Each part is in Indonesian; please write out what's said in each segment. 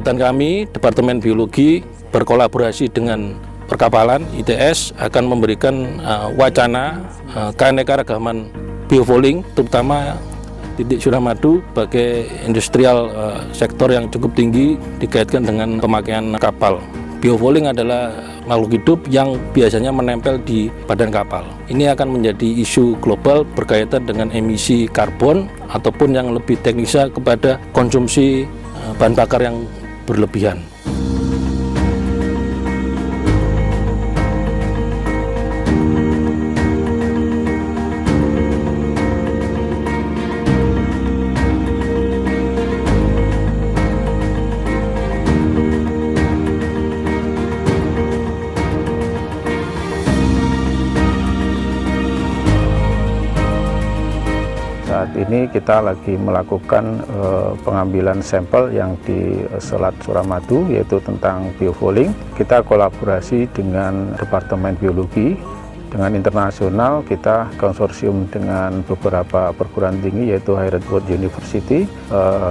kegiatan kami, Departemen Biologi berkolaborasi dengan perkapalan ITS akan memberikan wacana keanekaragaman biofouling, terutama titik Suramadu sebagai industrial sektor yang cukup tinggi dikaitkan dengan pemakaian kapal. Biofouling adalah makhluk hidup yang biasanya menempel di badan kapal. Ini akan menjadi isu global berkaitan dengan emisi karbon ataupun yang lebih teknisnya kepada konsumsi bahan bakar yang berlebihan. Saat ini kita lagi melakukan pengambilan sampel yang di Selat Suramadu, yaitu tentang biofouling. Kita kolaborasi dengan Departemen Biologi, dengan internasional kita konsorsium dengan beberapa perguruan tinggi, yaitu Harvard University,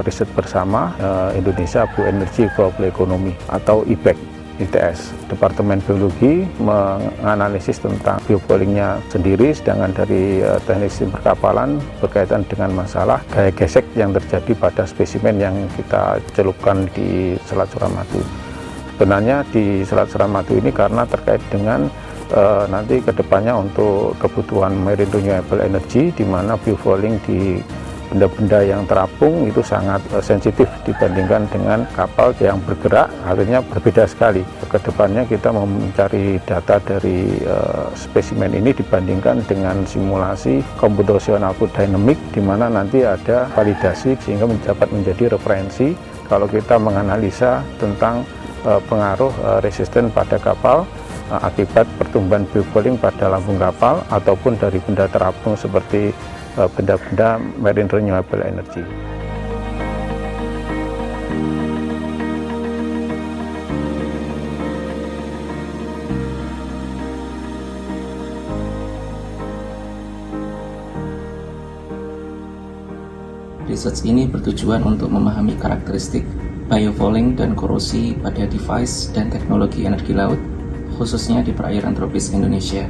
riset bersama Indonesia Bioenergy Global Economy atau IBEC. ITS, Departemen Biologi menganalisis tentang biofoulingnya sendiri, sedangkan dari teknik perkapalan berkaitan dengan masalah gaya gesek yang terjadi pada spesimen yang kita celupkan di Selat Suramadu. Sebenarnya di Selat Suramadu ini karena terkait dengan nanti kedepannya untuk kebutuhan marine renewable energy, di mana biofouling di benda-benda yang terapung itu sangat sensitif dibandingkan dengan kapal yang bergerak, artinya berbeda sekali. Kedepannya kita mau mencari data dari spesimen ini dibandingkan dengan simulasi computational fluid dynamic, di mana nanti ada validasi sehingga dapat menjadi referensi kalau kita menganalisa tentang pengaruh resisten pada kapal akibat pertumbuhan biofouling pada lambung kapal ataupun dari benda terapung seperti benda-benda marine renewable energy. Research ini bertujuan untuk memahami karakteristik biofouling dan korosi pada device dan teknologi energi laut, khususnya di perairan tropis Indonesia,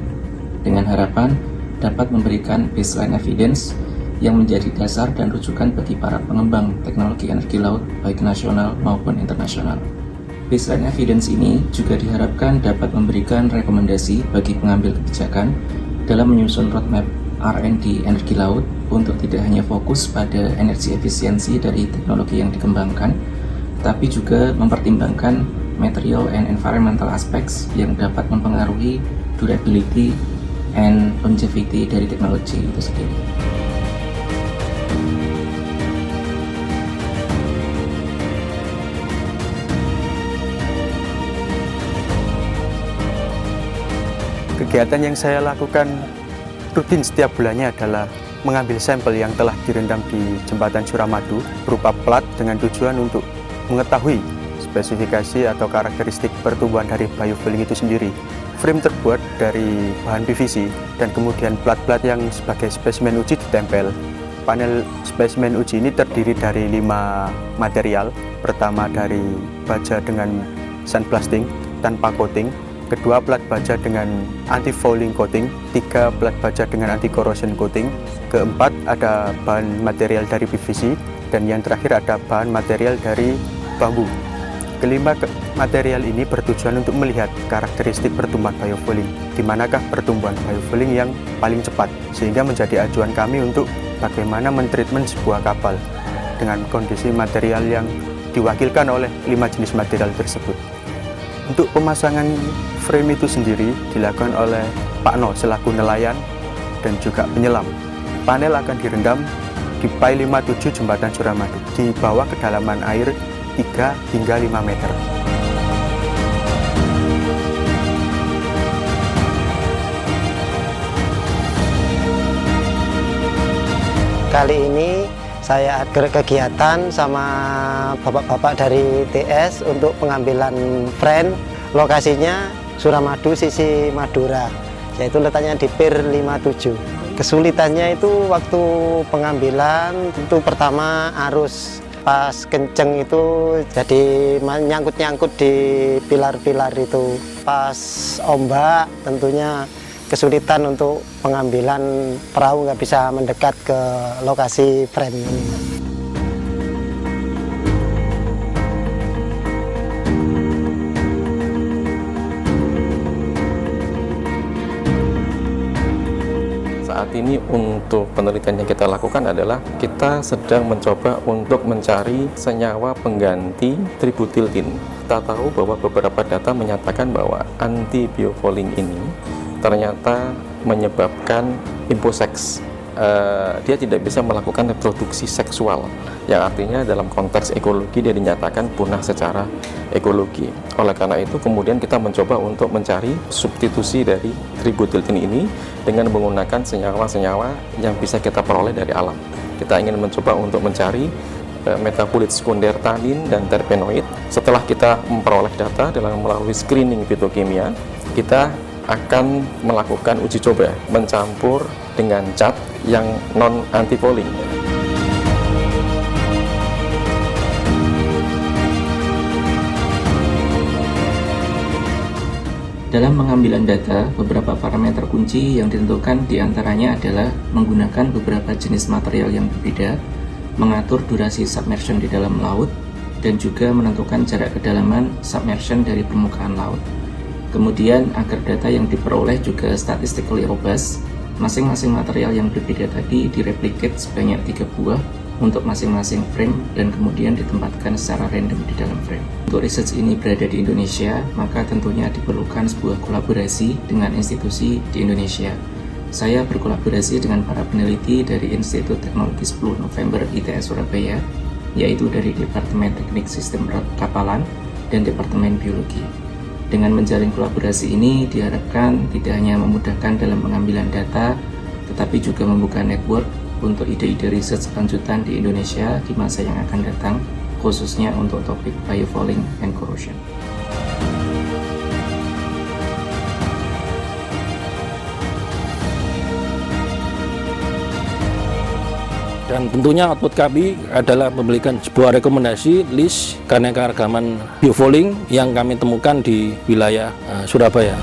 dengan harapan dapat memberikan baseline evidence yang menjadi dasar dan rujukan bagi para pengembang teknologi energi laut baik nasional maupun internasional. Baseline evidence ini juga diharapkan dapat memberikan rekomendasi bagi pengambil kebijakan dalam menyusun roadmap R&D energi laut untuk tidak hanya fokus pada energi efisiensi dari teknologi yang dikembangkan, tetapi juga mempertimbangkan material and environmental aspects yang dapat mempengaruhi durability and longevity dari teknologi itu sendiri. Kegiatan yang saya lakukan rutin setiap bulannya adalah mengambil sampel yang telah direndam di jembatan Suramadu berupa plat dengan tujuan untuk mengetahui spesifikasi atau karakteristik pertumbuhan dari biofouling itu sendiri. Frame terbuat dari bahan PVC dan kemudian plat-plat yang sebagai spesimen uji ditempel. Panel spesimen uji ini terdiri dari 5 material. Pertama dari baja dengan sandblasting tanpa coating, kedua plat baja dengan anti-fouling coating, 3 plat baja dengan anti-corrosion coating, keempat ada bahan material dari PVC, dan yang terakhir ada bahan material dari bambu. Kelima material ini bertujuan untuk melihat karakteristik pertumbuhan biofouling, di manakah pertumbuhan biofouling yang paling cepat, sehingga menjadi acuan kami untuk bagaimana mentreatment sebuah kapal dengan kondisi material yang diwakilkan oleh 5 jenis material tersebut. Untuk pemasangan frame itu sendiri dilakukan oleh Pak No selaku nelayan dan juga penyelam. Panel akan direndam di Pai 57 Jembatan Suramadu di bawah kedalaman air 3 hingga 5 meter. Kali ini saya ada kegiatan sama bapak-bapak dari TS untuk pengambilan frame. Lokasinya Suramadu, sisi Madura, yaitu letaknya di Pier 57. Kesulitannya itu waktu pengambilan, itu pertama arus pas kenceng itu jadi nyangkut-nyangkut di pilar-pilar itu. Pas ombak tentunya kesulitan untuk pengambilan, perahu nggak bisa mendekat ke lokasi frame ini. Saat ini untuk penelitian yang kita lakukan adalah kita sedang mencoba untuk mencari senyawa pengganti tributyltin. Kita tahu bahwa beberapa data menyatakan bahwa anti-biofouling ini ternyata menyebabkan imposeks. Dia tidak bisa melakukan reproduksi seksual, yang artinya dalam konteks ekologi dia dinyatakan punah secara ekologi. Oleh karena itu kemudian kita mencoba untuk mencari substitusi dari tributyltin ini dengan menggunakan senyawa-senyawa yang bisa kita peroleh dari alam. Kita ingin mencoba untuk mencari metabolit sekunder tanin dan terpenoid. Setelah kita memperoleh data dalam melalui screening fitokimia, kita akan melakukan uji coba mencampur dengan cat yang non anti-fouling. Dalam pengambilan data, beberapa parameter kunci yang ditentukan diantaranya adalah menggunakan beberapa jenis material yang berbeda, mengatur durasi submersion di dalam laut, dan juga menentukan jarak kedalaman submersion dari permukaan laut. Kemudian agar data yang diperoleh juga statistically robust, masing-masing material yang berbeda tadi direplicate sebanyak 3 buah untuk masing-masing frame dan kemudian ditempatkan secara random di dalam frame. Untuk research ini berada di Indonesia, maka tentunya diperlukan sebuah kolaborasi dengan institusi di Indonesia. Saya berkolaborasi dengan para peneliti dari Institut Teknologi 10 November ITS Surabaya, yaitu dari Departemen Teknik Sistem Kapalan dan Departemen Biologi. Dengan menjalin kolaborasi ini diharapkan tidak hanya memudahkan dalam pengambilan data, tetapi juga membuka network untuk ide-ide riset lanjutan di Indonesia di masa yang akan datang, khususnya untuk topik biofouling and corrosion. Dan tentunya output kami adalah memberikan sebuah rekomendasi list keanekaragaman biofouling yang kami temukan di wilayah Surabaya.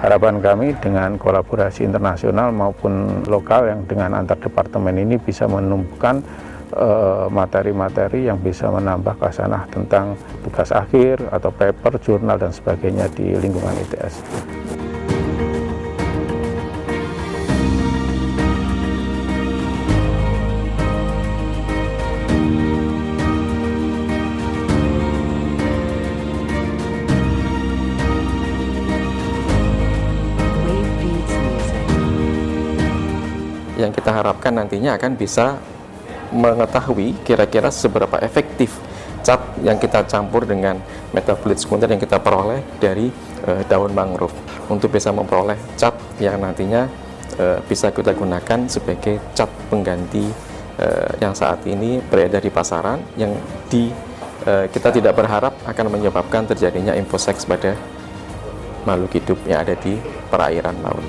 Harapan kami dengan kolaborasi internasional maupun lokal yang dengan antar departemen ini bisa menumbuhkan materi-materi yang bisa menambah khasanah tentang tugas akhir atau paper, jurnal dan sebagainya di lingkungan ITS. Yang kita harapkan nantinya akan bisa mengetahui kira-kira seberapa efektif cat yang kita campur dengan metabolit sekunder yang kita peroleh dari daun mangrove untuk bisa memperoleh cat yang nantinya bisa kita gunakan sebagai cat pengganti yang saat ini beredar di pasaran yang kita tidak berharap akan menyebabkan terjadinya imposeks pada makhluk hidup yang ada di perairan laut.